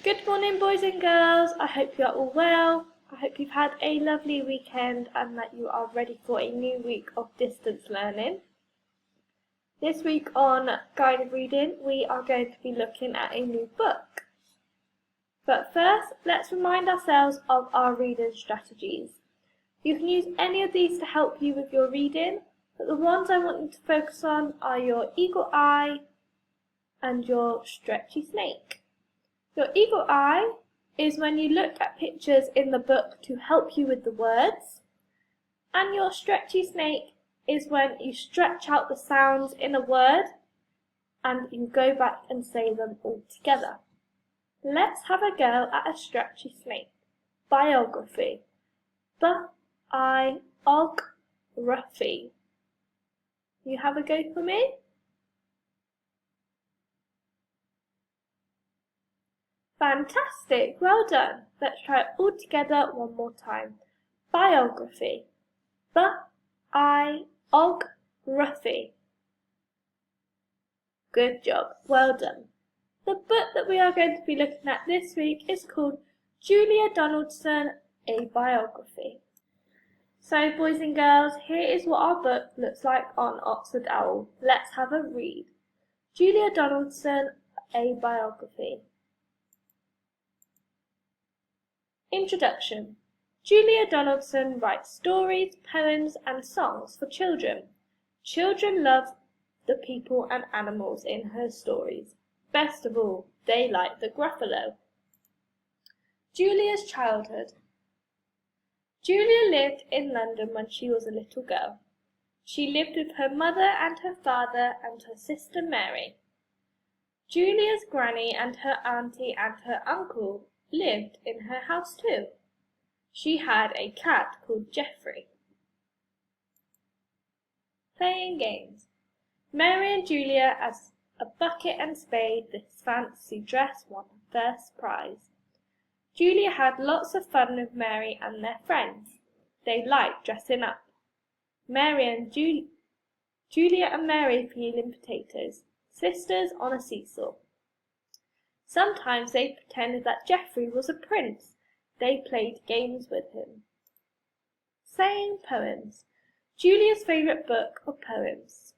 Good morning, boys and girls. I hope you are all well. I hope you've had a lovely weekend and that you are ready for a new week of distance learning. This week on guided reading, we are going to be looking at a new book. But first, let's remind ourselves of our reading strategies. You can use any of these to help you with your reading, but the ones I want you to focus on are your eagle eye and your stretchy snake. Your eagle eye is when you look at pictures in the book to help you with the words, and your stretchy snake is when you stretch out the sounds in a word and you go back and say them all together. Let's have a go at a stretchy snake. Biography. B-I-Og-raphy. You have a go for me? Fantastic, well done. Let's try it all together one more time. Biography. B-I-Og-raphy. Good job, well done. The book that we are going to be looking at this week is called Julia Donaldson, A Biography. So, boys and girls, here is what our book looks like on Oxford Owl. Let's have a read. Julia Donaldson, A Biography. Introduction. Julia Donaldson writes stories, poems, and songs for children. Children love the people and animals in her stories. Best of all, they like the gruffalo. Julia's childhood. Julia lived in London when she was a little girl. She lived with her mother and her father and her sister Mary. Julia's granny and her auntie and her uncle lived in her house too. She had a cat called Geoffrey. Playing games. Mary and Julia, as a bucket and spade, this fancy dress won first prize. Julia had lots of fun with Mary and their friends. They liked dressing up. Julia and Mary peeling potatoes, sisters on a seesaw. Sometimes they pretended that Geoffrey was a prince. They played games with him. Saying poems. Julia's favourite book of poems.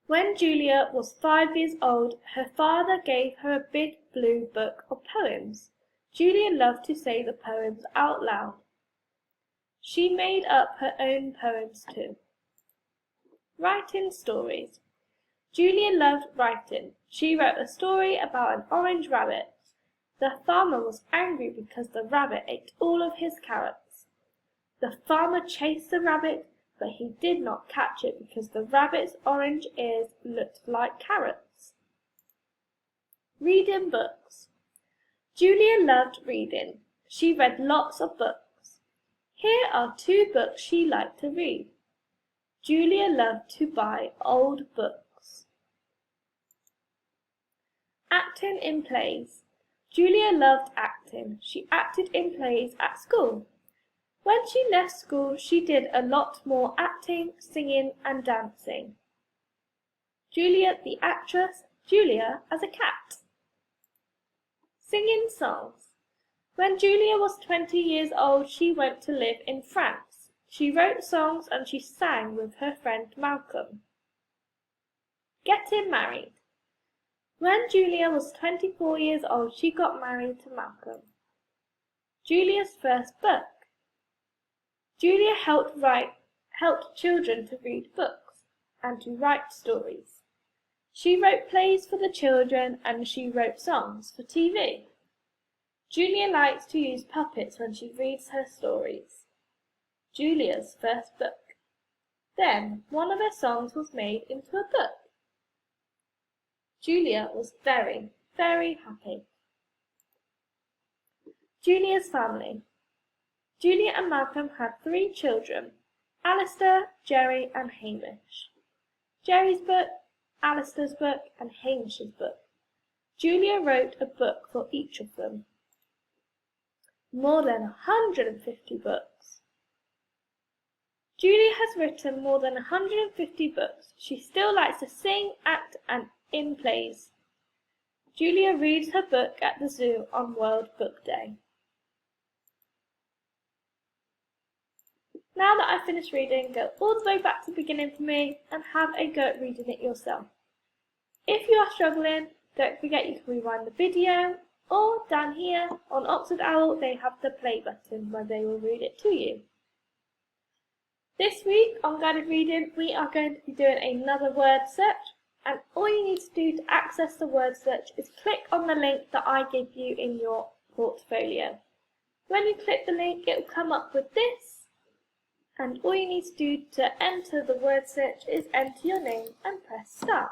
When Julia was 5 years old, her father gave her a big blue book of poems. Julia loved to say the poems out loud. She made up her own poems too. Writing stories. Julia loved writing. She wrote a story about an orange rabbit. The farmer was angry because the rabbit ate all of his carrots. The farmer chased the rabbit, but he did not catch it because the rabbit's orange ears looked like carrots. Reading books. Julia loved reading. She read lots of books. Here are 2 books she liked to read. Julia loved to buy old books. Acting in plays. Julia loved acting. She acted in plays at school. When she left school, she did a lot more acting, singing, and dancing. Julia the actress, Julia as a cat. Singing songs. When Julia was 20 years old, she went to live in France. She wrote songs and she sang with her friend Malcolm. Getting married. When Julia was 24 years old, she got married to Malcolm. Julia's first book. Julia helped children to read books and to write stories. She wrote plays for the children and she wrote songs for TV. Julia likes to use puppets when she reads her stories. Julia's first book. Then one of her songs was made into a book. Julia was very, very happy. Julia's family. Julia and Malcolm had 3 children, Alistair, Jerry and Hamish. Jerry's book, Alistair's book and Hamish's book. Julia wrote a book for each of them. More than 150 books. Julia has written more than 150 books. She still likes to sing, act and in plays. Julia reads her book at the zoo on World Book Day. Now that I've finished reading, go all the way back to the beginning for me and have a go at reading it yourself. If you are struggling, don't forget you can rewind the video, or down here on Oxford Owl they have the play button where they will read it to you. This week on Guided Reading we are going to be doing another word search, and all you need to do to access the word search is click on the link that I give you in your portfolio. When you click the link it will come up with this, and all you need to do to enter the word search is enter your name and press start.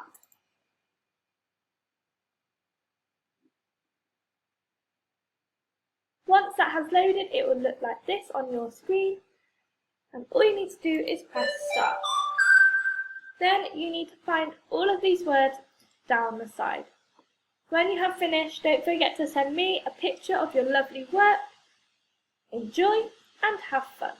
Once that has loaded, it will look like this on your screen, and all you need to do is press start. Then you need to find all of these words down the side. When you have finished, don't forget to send me a picture of your lovely work. Enjoy and have fun.